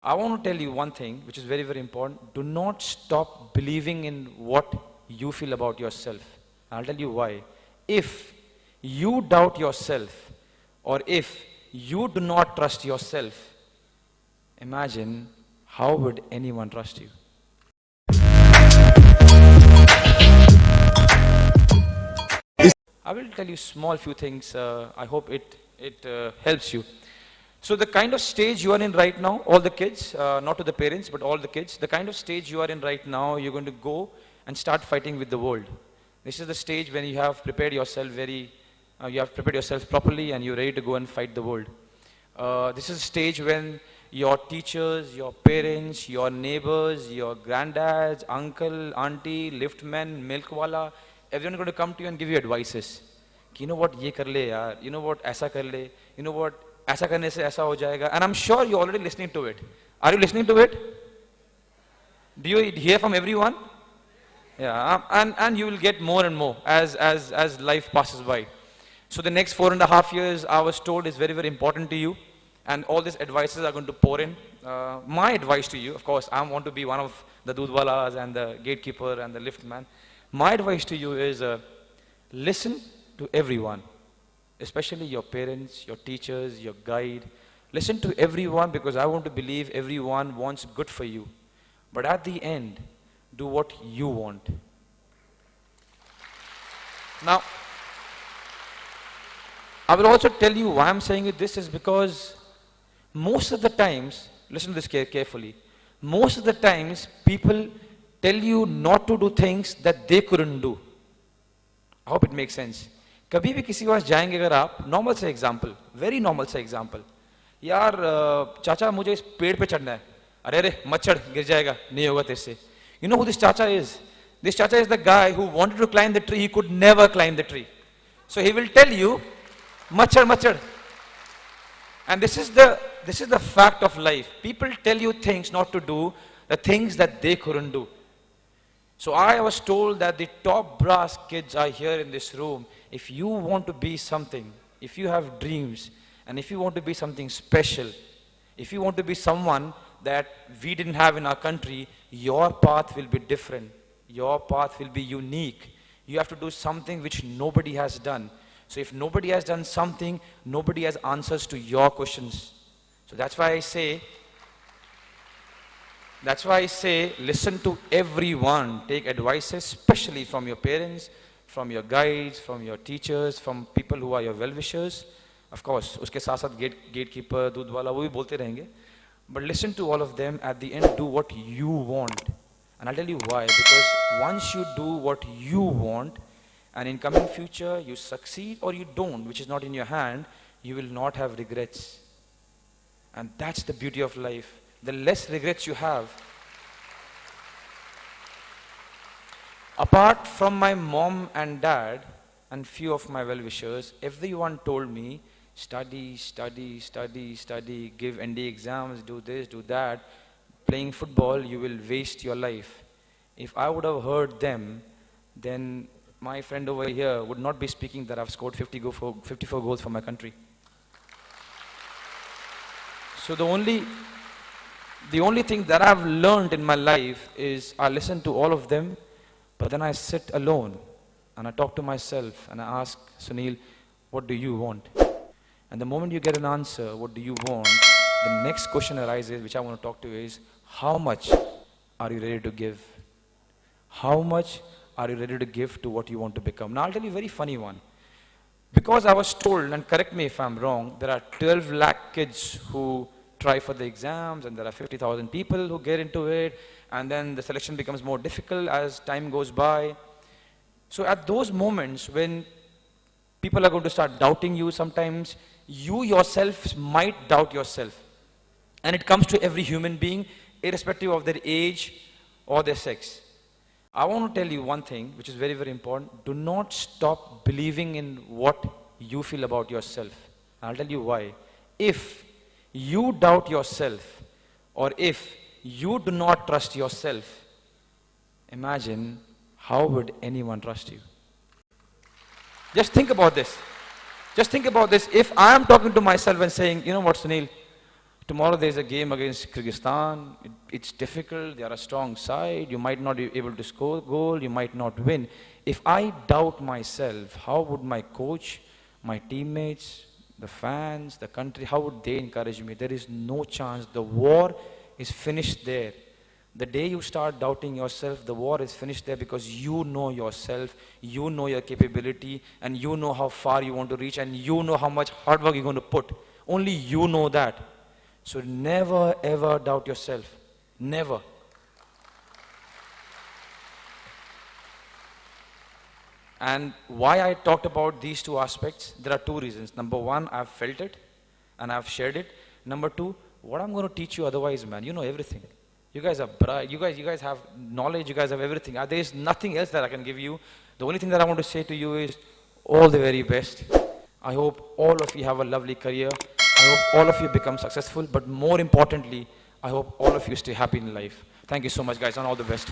I want to tell you one thing which is very, very important. Do not stop believing in what you feel about yourself. I'll tell you why. If you doubt yourself or if you do not trust yourself, imagine how would anyone trust you? I will tell you small few things. I hope it helps you. So the kind of stage you are in right now, all the kids, not to the parents, but all the kids, the kind of stage you are in right now, you're going to go and start fighting with the world. This is the stage when you have prepared yourself you have prepared yourself properly and you're ready to go and fight the world. This is a stage when your teachers, your parents, your neighbors, your granddads, uncle, auntie, liftman, milkwala, everyone is going to come to you and give you advices. You know what, ye kar le yaar, you know what, aisa kar le, you know what, ऐसा करने से ऐसा हो जाएगा. And I'm sure you're already listening to it. Are you listening to it? Do you hear from everyone? Yeah, and you will get more and more as life passes by. So the next 4.5 years, I was told, is very, very important to you. And all these advices are going to pour in. My advice to you, of course, I want to be one of the doodwalas and the gatekeeper and the liftman. My advice to you is listen to everyone, especially your parents, your teachers, your guide. Listen to everyone because I want to believe everyone wants good for you. But at the end, do what you want. Now, I will also tell you why I'm saying this is because most of the times, listen to this carefully, most of the times people tell you not to do things that they couldn't do. I hope it makes sense. कभी भी किसी के पास जाएंगे अगर आप, normal से example, very normal से example, यार चाचा मुझे इस पेड़ पे चढ़ना है, अरे अरे मत चढ़ गिर जाएगा, नहीं होगा तेरे से. You know who this chacha is? This chacha is the guy who wanted to climb the tree, he could never climb the tree. So he will tell you, मत चढ़ मत चढ़. And this is the fact of life. People tell you things not to do, the things that they couldn't do. So I was told that the top brass kids are here in this room. If you want to be something, if you have dreams, and if you want to be something special, if you want to be someone that we didn't have in our country, your path will be different. Your path will be unique. You have to do something which nobody has done. So if nobody has done something, nobody has answers to your questions. So that's why I say, listen to everyone. Take advice, especially from your parents, from your guides, from your teachers, from people who are your well-wishers. Of course, उसके साथ साथ gatekeeper, दूध वाला वो भी बोलते रहेंगे. But listen to all of them. At the end, do what you want. And I'll tell you why. Because once you do what you want, and in coming future you succeed or you don't, which is not in your hand, you will not have regrets. And that's the beauty of life. The less regrets you have. Apart from my mom and dad and few of my well-wishers, everyone told me, study, study, study, study, give ND exams, do this, do that. Playing football, you will waste your life. If I would have heard them, then my friend over here would not be speaking that I've scored 54 goals for my country. So the only thing that I've learned in my life is I listen to all of them, but then I sit alone and I talk to myself and I ask, Sunil, what do you want? And the moment you get an answer, what do you want? The next question arises, which I want to talk to you, is how much are you ready to give? How much are you ready to give to what you want to become? Now I'll tell you a very funny one. Because I was told, and correct me if I'm wrong, there are 12 lakh kids who try for the exams and there are 50,000 people who get into it, and then the selection becomes more difficult as time goes by. So at those moments when people are going to start doubting you sometimes, you yourself might doubt yourself. And it comes to every human being, irrespective of their age or their sex. I want to tell you one thing, which is very, very important. Do not stop believing in what you feel about yourself. I'll tell you why. If you doubt yourself, or if you do not trust yourself, imagine how would anyone trust you? Just think about this. Just think about this. If I am talking to myself and saying, you know what, Sunil, Tomorrow there's a game against Kyrgyzstan. It's difficult. They are a strong side. You might not be able to score a goal. You might not win. If I doubt myself, how would my coach, my teammates, the fans, the country, how would they encourage me? There is no chance. The war is finished there. The day you start doubting yourself, the war is finished there, because you know yourself, you know your capability, and you know how far you want to reach, and you know how much hard work you're going to put. Only you know that. So never ever doubt yourself. Never. And why I talked about these two aspects, there are two reasons. Number one, I've felt it and I've shared it. Number two, what I'm going to teach you otherwise, man, you know everything. You guys are bright, you guys have knowledge, you guys have everything. There is nothing else that I can give you. The only thing that I want to say to you is all the very best. I hope all of you have a lovely career. I hope all of you become successful, but more importantly, I hope all of you stay happy in life. Thank you so much, guys, and all the best.